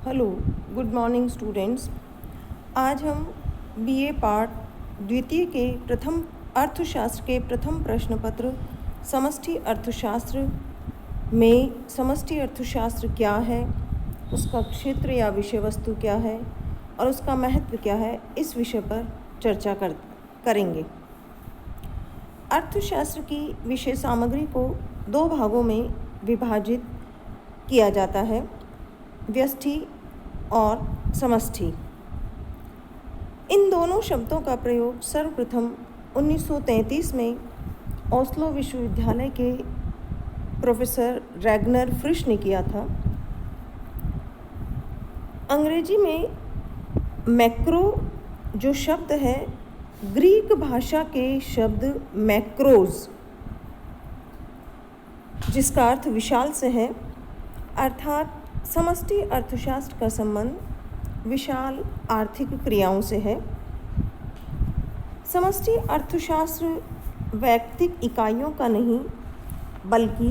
Hello, good morning students. आज हम BA part द्वितीय के प्रथम अर्थशास्त्र के प्रथम प्रश्न पत्र समष्टि अर्थशास्त्र में समष्टि अर्थशास्त्र क्या है, उसका क्षेत्र या विषय वस्तु क्या है और उसका महत्व क्या है, इस विषय पर चर्चा करेंगे। अर्थशास्त्र की विषय सामग्री को दो भागों में विभाजित किया जाता है, व्यष्टि और समष्टि। इन दोनों शब्दों का प्रयोग सर्वप्रथम 1933 में ओस्लो विश्वविद्यालय के प्रोफेसर रैगनर फ्रिश ने किया था। अंग्रेजी में मैक्रो जो शब्द है ग्रीक भाषा के शब्द मैक्रोज, जिसका अर्थ विशाल से है, अर्थात समष्टि अर्थशास्त्र का संबंध विशाल आर्थिक क्रियाओं से है। समष्टि अर्थशास्त्र वैयक्तिक इकाइयों का नहीं बल्कि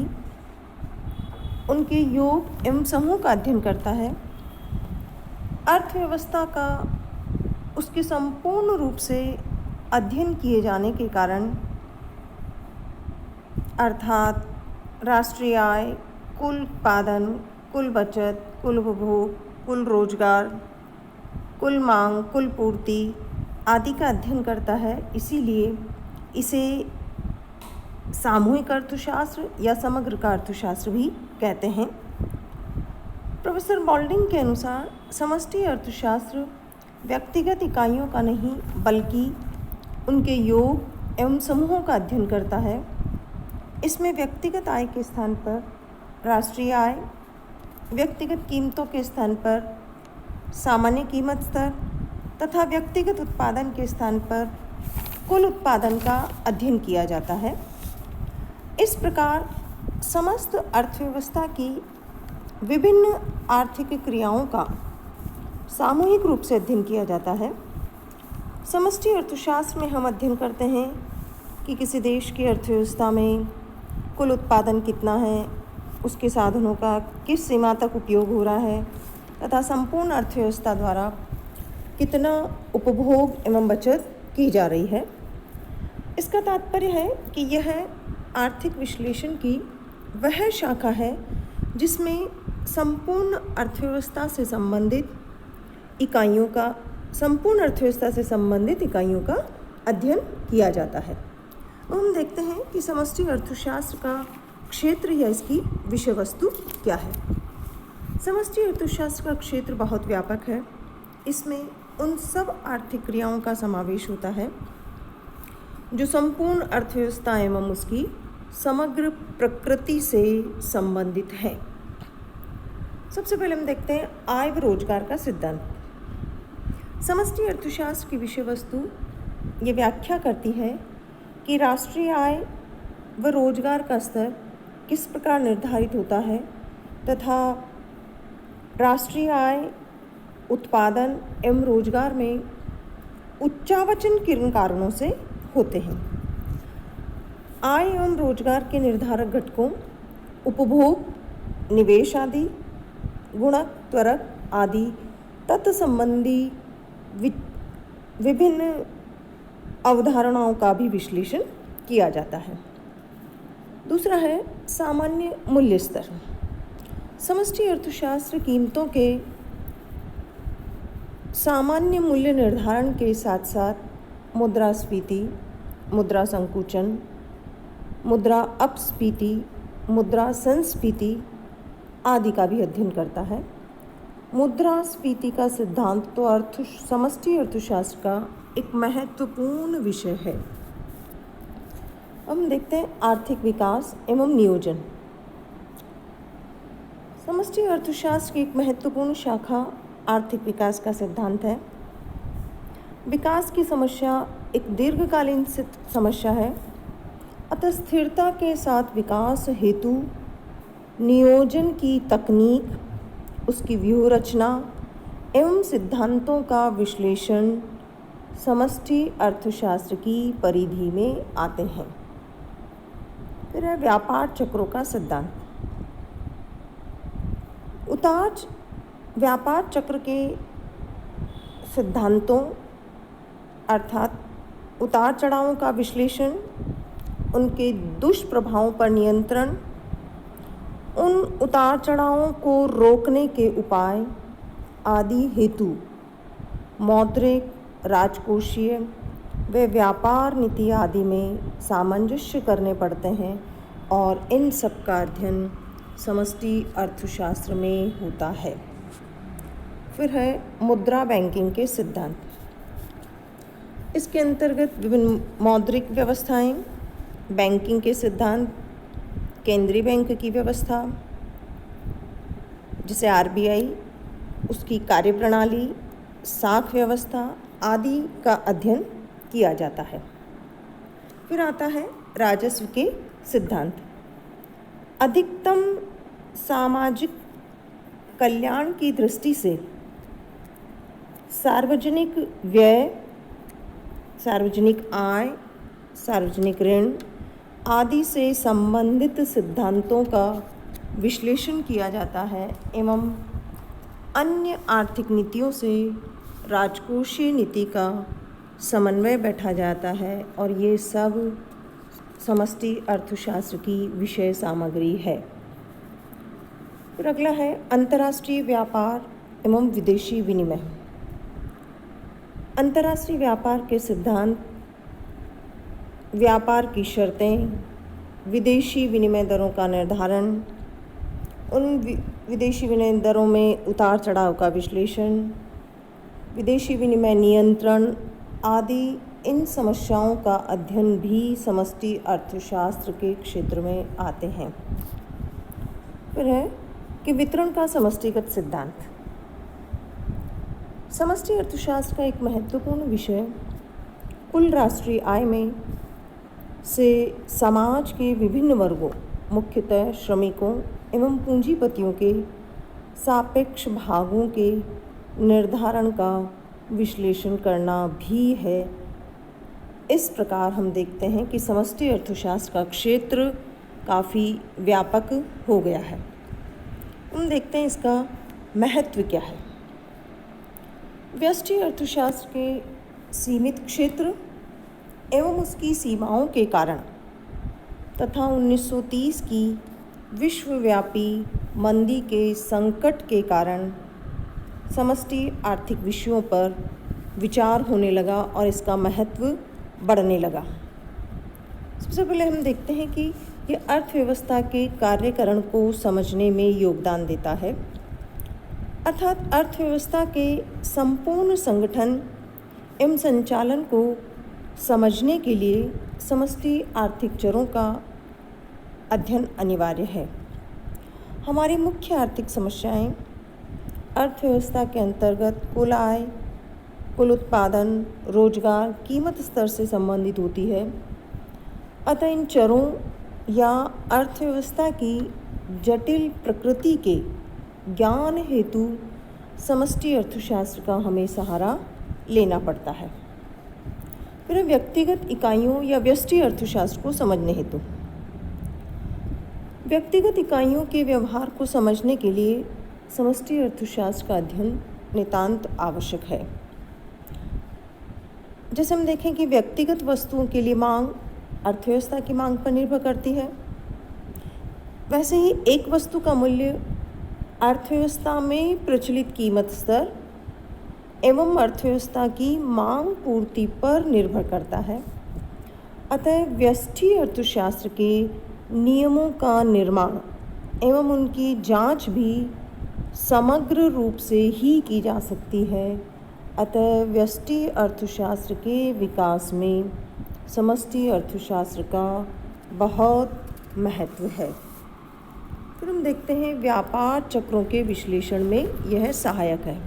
उनके योग एवं समूह का अध्ययन करता है। अर्थव्यवस्था का उसके संपूर्ण रूप से अध्ययन किए जाने के कारण अर्थात राष्ट्रीय आय, कुल उत्पादन, कुल बचत, कुल उपभोग, कुल रोजगार, कुल मांग, कुल पूर्ति आदि का अध्ययन करता है। इसीलिए इसे सामूहिक अर्थशास्त्र या समग्र का अर्थशास्त्र भी कहते हैं। प्रोफेसर बॉल्डिंग के अनुसार समष्टि अर्थशास्त्र व्यक्तिगत इकाइयों का नहीं बल्कि उनके योग एवं समूहों का अध्ययन करता है। इसमें व्यक्तिगत आय के स्थान पर राष्ट्रीय आय, व्यक्तिगत कीमतों के स्थान पर सामान्य कीमत स्तर तथा व्यक्तिगत उत्पादन के स्थान पर कुल उत्पादन का अध्ययन किया जाता है। इस प्रकार समस्त अर्थव्यवस्था की विभिन्न आर्थिक क्रियाओं का सामूहिक रूप से अध्ययन किया जाता है। समष्टि अर्थशास्त्र में हम अध्ययन करते हैं कि किसी देश की अर्थव्यवस्था में कुल उत्पादन कितना है, उसके साधनों का किस सीमा तक उपयोग हो रहा है तथा संपूर्ण अर्थव्यवस्था द्वारा कितना उपभोग एवं बचत की जा रही है। इसका तात्पर्य है कि यह आर्थिक विश्लेषण की वह शाखा है जिसमें संपूर्ण अर्थव्यवस्था से संबंधित इकाइयों का अध्ययन किया जाता है। हम देखते हैं कि समष्टि अर्थशास्त्र का क्षेत्र या इसकी विषय वस्तु क्या है। समष्टि अर्थशास्त्र का क्षेत्र बहुत व्यापक है। इसमें उन सब आर्थिक क्रियाओं का समावेश होता है जो संपूर्ण अर्थव्यवस्था एवं उसकी समग्र प्रकृति से संबंधित है। सबसे पहले हम देखते हैं आय व रोजगार का सिद्धांत। समष्टि अर्थशास्त्र की विषय वस्तु ये व्याख्या करती है कि राष्ट्रीय आय व रोजगार का स्तर किस प्रकार निर्धारित होता है तथा राष्ट्रीय आय, उत्पादन एवं रोजगार में उच्चावचन किन कारणों से होते हैं। आय एवं रोजगार के निर्धारक घटकों उपभोग, निवेश आदि, गुणक, त्वरक आदि तत्संबंधी विभिन्न अवधारणाओं का भी विश्लेषण किया जाता है। दूसरा है सामान्य मूल्य स्तर। समष्टि अर्थशास्त्र कीमतों के सामान्य मूल्य निर्धारण के साथ साथ मुद्रास्फीति, मुद्रा संकुचन, मुद्रा अपस्फीति, मुद्रा संस्फीति आदि का भी अध्ययन करता है। मुद्रास्फीति का सिद्धांत तो समष्टि अर्थशास्त्र का एक महत्वपूर्ण विषय है। हम देखते हैं आर्थिक विकास एवं नियोजन। समष्टि अर्थशास्त्र की एक महत्वपूर्ण शाखा आर्थिक विकास का सिद्धांत है। विकास की समस्या एक दीर्घकालीन समस्या है, अतः स्थिरता के साथ विकास हेतु नियोजन की तकनीक, उसकी व्यूह रचना एवं सिद्धांतों का विश्लेषण समष्टि अर्थशास्त्र की परिधि में आते हैं। फिर है व्यापार चक्रों का सिद्धांत। उतार व्यापार चक्र के सिद्धांतों अर्थात उतार चढ़ावों का विश्लेषण, उनके दुष्प्रभावों पर नियंत्रण, उन उतार चढ़ावों को रोकने के उपाय आदि हेतु मौद्रिक, राजकोषीय व व्यापार नीति आदि में सामंजस्य करने पड़ते हैं और इन सब का अध्ययन समष्टि अर्थशास्त्र में होता है। फिर है मुद्रा बैंकिंग के सिद्धांत। इसके अंतर्गत विभिन्न मौद्रिक व्यवस्थाएं, बैंकिंग के सिद्धांत, केंद्रीय बैंक की व्यवस्था जिसे आरबीआई, उसकी कार्यप्रणाली, साख व्यवस्था आदि का अध्ययन किया जाता है। फिर आता है राजस्व के सिद्धांत। अधिकतम सामाजिक कल्याण की दृष्टि से सार्वजनिक व्यय, सार्वजनिक आय, सार्वजनिक ऋण आदि से संबंधित सिद्धांतों का विश्लेषण किया जाता है एवं अन्य आर्थिक नीतियों से राजकोषीय नीति का समन्वय बैठा जाता है और ये सब समष्टि अर्थशास्त्र की विषय सामग्री है। फिर अगला है अंतर्राष्ट्रीय व्यापार एवं विदेशी विनिमय। अंतर्राष्ट्रीय व्यापार के सिद्धांत, व्यापार की शर्तें, विदेशी विनिमय दरों का निर्धारण, उन विदेशी विनिमय दरों में उतार चढ़ाव का विश्लेषण, विदेशी विनिमय नियंत्रण आदि इन समस्याओं का अध्ययन भी समष्टि अर्थशास्त्र के क्षेत्र में आते हैं। फिर है कि वितरण का समष्टिगत सिद्धांत। समष्टि अर्थशास्त्र का एक महत्वपूर्ण विषय कुल राष्ट्रीय आय में से समाज के विभिन्न वर्गों, मुख्यतः श्रमिकों एवं पूंजीपतियों के सापेक्ष भागों के निर्धारण का विश्लेषण करना भी है। इस प्रकार हम देखते हैं कि समष्टि अर्थशास्त्र का क्षेत्र काफ़ी व्यापक हो गया है। हम देखते हैं इसका महत्व क्या है। व्यष्टि अर्थशास्त्र के सीमित क्षेत्र एवं उसकी सीमाओं के कारण तथा 1930 की विश्वव्यापी मंदी के संकट के कारण समष्टि आर्थिक विषयों पर विचार होने लगा और इसका महत्व बढ़ने लगा। सबसे पहले हम देखते हैं कि ये अर्थव्यवस्था के कार्यकरण को समझने में योगदान देता है, अर्थात अर्थव्यवस्था के संपूर्ण संगठन एवं संचालन को समझने के लिए समष्टि आर्थिक चरों का अध्ययन अनिवार्य है। हमारी मुख्य आर्थिक समस्याएं अर्थव्यवस्था के अंतर्गत कुल आय, कुल उत्पादन, रोजगार, कीमत स्तर से संबंधित होती है। अतः इन चरों या अर्थव्यवस्था की जटिल प्रकृति के ज्ञान हेतु समष्टि अर्थशास्त्र का हमें सहारा लेना पड़ता है। फिर व्यक्तिगत इकाइयों या व्यष्टि अर्थशास्त्र को समझने हेतु व्यक्तिगत इकाइयों के व्यवहार को समझने के लिए समष्टि अर्थशास्त्र का अध्ययन नितांत आवश्यक है। जैसे हम देखें कि व्यक्तिगत वस्तुओं के लिए मांग अर्थव्यवस्था की मांग पर निर्भर करती है, वैसे ही एक वस्तु का मूल्य अर्थव्यवस्था में प्रचलित कीमत स्तर एवं अर्थव्यवस्था की मांग पूर्ति पर निर्भर करता है। अतः व्यष्टि अर्थशास्त्र के नियमों का निर्माण एवं उनकी जांच भी समग्र रूप से ही की जा सकती है। अतः व्यष्टि अर्थशास्त्र के विकास में समष्टि अर्थशास्त्र का बहुत महत्व है। फिर हम देखते हैं व्यापार चक्रों के विश्लेषण में यह सहायक है।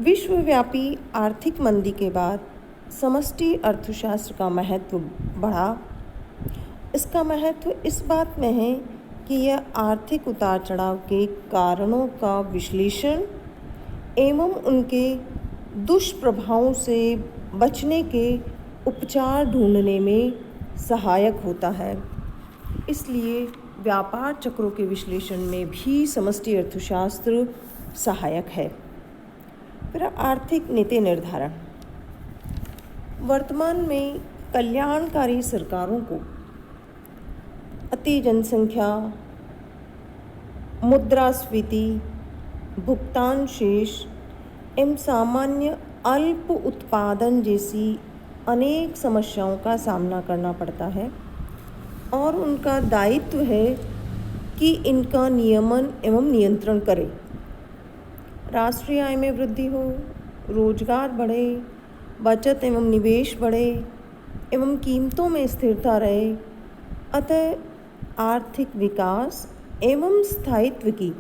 विश्वव्यापी आर्थिक मंदी के बाद समष्टि अर्थशास्त्र का महत्व बढ़ा। इसका महत्व इस बात में है कि यह आर्थिक उतार चढ़ाव के कारणों का विश्लेषण एवं उनके दुष्प्रभावों से बचने के उपचार ढूंढने में सहायक होता है। इसलिए व्यापार चक्रों के विश्लेषण में भी समष्टि अर्थशास्त्र सहायक है। फिर आर्थिक नीति निर्धारण। वर्तमान में कल्याणकारी सरकारों को अति जनसंख्या, मुद्रास्फीति, भुगतान शेष एवं सामान्य अल्प उत्पादन जैसी अनेक समस्याओं का सामना करना पड़ता है और उनका दायित्व है कि इनका नियमन एवं नियंत्रण करें। राष्ट्रीय आय में वृद्धि हो, रोजगार बढ़े, बचत एवं निवेश बढ़े एवं कीमतों में स्थिरता रहे। अतः आर्थिक विकास एवं स्थायित्व की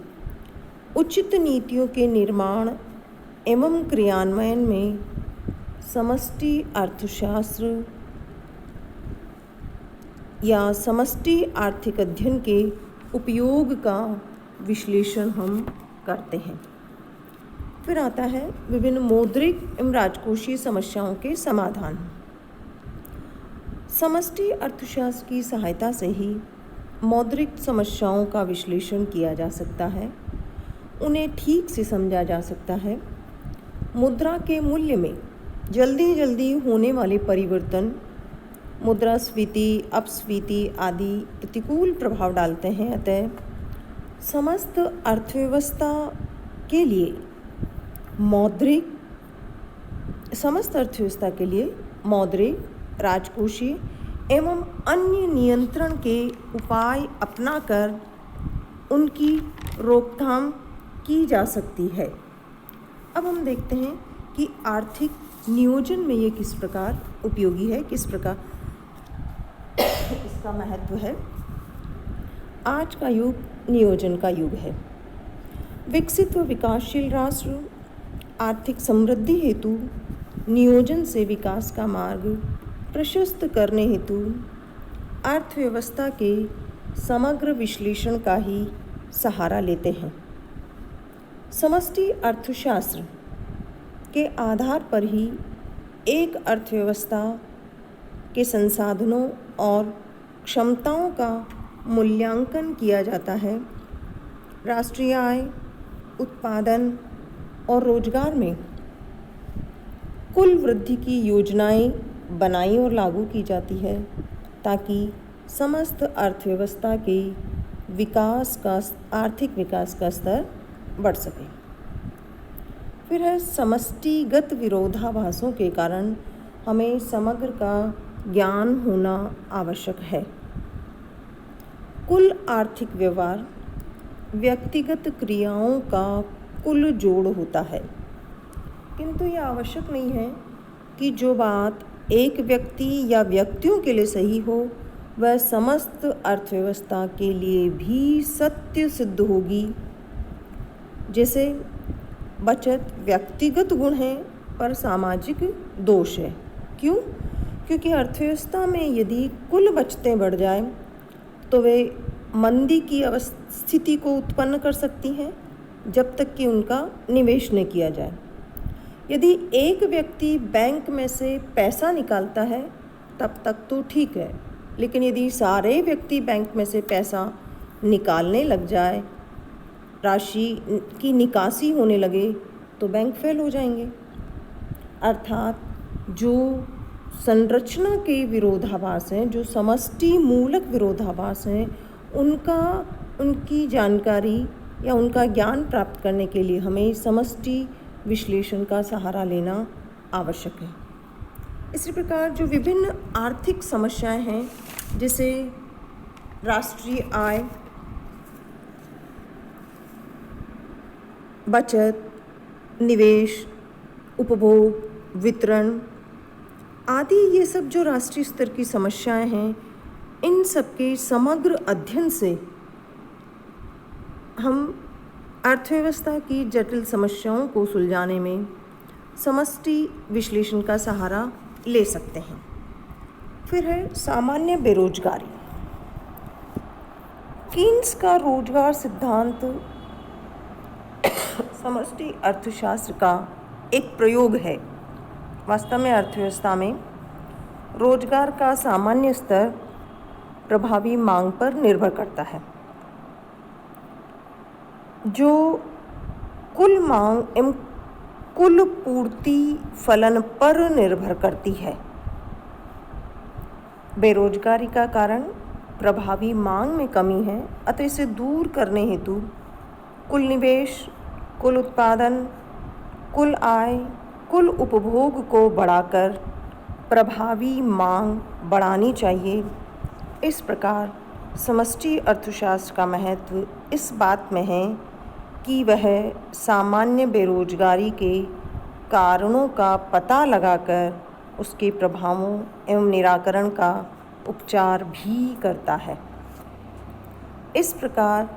उचित नीतियों के निर्माण एवं क्रियान्वयन में समष्टि अर्थशास्त्र या समष्टि आर्थिक अध्ययन के उपयोग का विश्लेषण हम करते हैं। फिर आता है विभिन्न मौद्रिक एवं राजकोषीय समस्याओं के समाधान। समष्टि अर्थशास्त्र की सहायता से ही मौद्रिक समस्याओं का विश्लेषण किया जा सकता है, उन्हें ठीक से समझा जा सकता है। मुद्रा के मूल्य में जल्दी होने वाले परिवर्तन, मुद्रास्फीति, अपस्फीति आदि प्रतिकूल प्रभाव डालते हैं। अतः समस्त अर्थव्यवस्था के लिए मौद्रिक, राजकोषीय एवं अन्य नियंत्रण के उपाय अपनाकर उनकी रोकथाम की जा सकती है। अब हम देखते हैं कि आर्थिक नियोजन में ये किस प्रकार उपयोगी है, किस प्रकार इसका महत्व है। आज का युग नियोजन का युग है। विकसित व विकासशील राष्ट्र आर्थिक समृद्धि हेतु नियोजन से विकास का मार्ग प्रशस्त करने हेतु अर्थव्यवस्था के समग्र विश्लेषण का ही सहारा लेते हैं। समष्टि अर्थशास्त्र के आधार पर ही एक अर्थव्यवस्था के संसाधनों और क्षमताओं का मूल्यांकन किया जाता है। राष्ट्रीय आय, उत्पादन और रोजगार में कुल वृद्धि की योजनाएं बनाई और लागू की जाती है ताकि समस्त अर्थव्यवस्था के आर्थिक विकास का स्तर बढ़ सके। फिर है समष्टिगत विरोधाभासों के कारण हमें समग्र का ज्ञान होना आवश्यक है। कुल आर्थिक व्यवहार व्यक्तिगत क्रियाओं का कुल जोड़ होता है, किंतु यह आवश्यक नहीं है कि जो बात एक व्यक्ति या व्यक्तियों के लिए सही हो वह समस्त अर्थव्यवस्था के लिए भी सत्य सिद्ध होगी। जैसे बचत व्यक्तिगत गुण है पर सामाजिक दोष है। क्यों? क्योंकि अर्थव्यवस्था में यदि कुल बचतें बढ़ जाए तो वे मंदी की स्थिति को उत्पन्न कर सकती हैं जब तक कि उनका निवेश न किया जाए। यदि एक व्यक्ति बैंक में से पैसा निकालता है तब तक तो ठीक है, लेकिन यदि सारे व्यक्ति बैंक में से पैसा निकालने लग जाए, राशि की निकासी होने लगे तो बैंक फेल हो जाएंगे। अर्थात जो संरचना के विरोधाभास हैं, जो समष्टि मूलक विरोधाभास हैं, उनकी जानकारी या उनका ज्ञान प्राप्त करने के लिए हमें समष्टि विश्लेषण का सहारा लेना आवश्यक है। इसी प्रकार जो विभिन्न आर्थिक समस्याएं हैं, जैसे राष्ट्रीय आय, बचत, निवेश, उपभोग, वितरण आदि, ये सब जो राष्ट्रीय स्तर की समस्याएं हैं, इन सब के समग्र अध्ययन से हम अर्थव्यवस्था की जटिल समस्याओं को सुलझाने में समष्टि विश्लेषण का सहारा ले सकते हैं। फिर है सामान्य बेरोजगारी। कीन्स का रोजगार सिद्धांत समष्टि अर्थशास्त्र का एक प्रयोग है। वास्तव में अर्थव्यवस्था में रोजगार का सामान्य स्तर प्रभावी मांग पर निर्भर करता है। जो कुल मांग एवं कुल पूर्ति फलन पर निर्भर करती है। बेरोजगारी का कारण प्रभावी मांग में कमी है, अतः इसे दूर करने हेतु कुल निवेश, कुल उत्पादन, कुल आय, कुल उपभोग को बढ़ाकर प्रभावी मांग बढ़ानी चाहिए। इस प्रकार समष्टि अर्थशास्त्र का महत्व इस बात में है कि वह सामान्य बेरोजगारी के कारणों का पता लगाकर उसके प्रभावों एवं निराकरण का उपचार भी करता है। इस प्रकार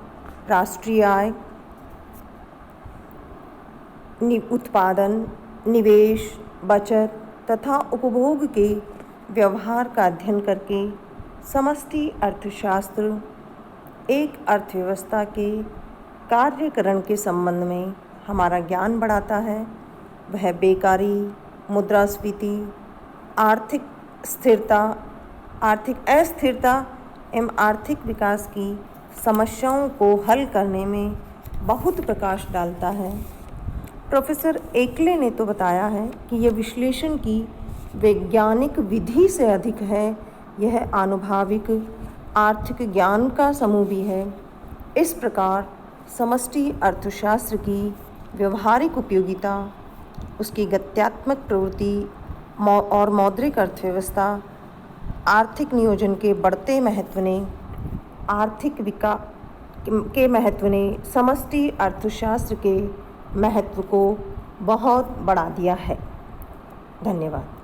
राष्ट्रीय आय, उत्पादन, निवेश, बचत तथा उपभोग के व्यवहार का अध्ययन करके समष्टि अर्थशास्त्र एक अर्थव्यवस्था के कार्यकरण के संबंध में हमारा ज्ञान बढ़ाता है। वह बेकारी, मुद्रास्फीति, आर्थिक स्थिरता, आर्थिक अस्थिरता एवं आर्थिक विकास की समस्याओं को हल करने में बहुत प्रकाश डालता है। प्रोफेसर एकले ने तो बताया है कि यह विश्लेषण की वैज्ञानिक विधि से अधिक है, यह आनुभाविक आर्थिक ज्ञान का समूह भी है। इस प्रकार समष्टि अर्थशास्त्र की व्यवहारिक उपयोगिता, उसकी गत्यात्मक प्रवृत्ति और मौद्रिक अर्थव्यवस्था, आर्थिक नियोजन के बढ़ते महत्व ने आर्थिक विकास के महत्व ने समष्टि अर्थशास्त्र के महत्व को बहुत बढ़ा दिया है। धन्यवाद।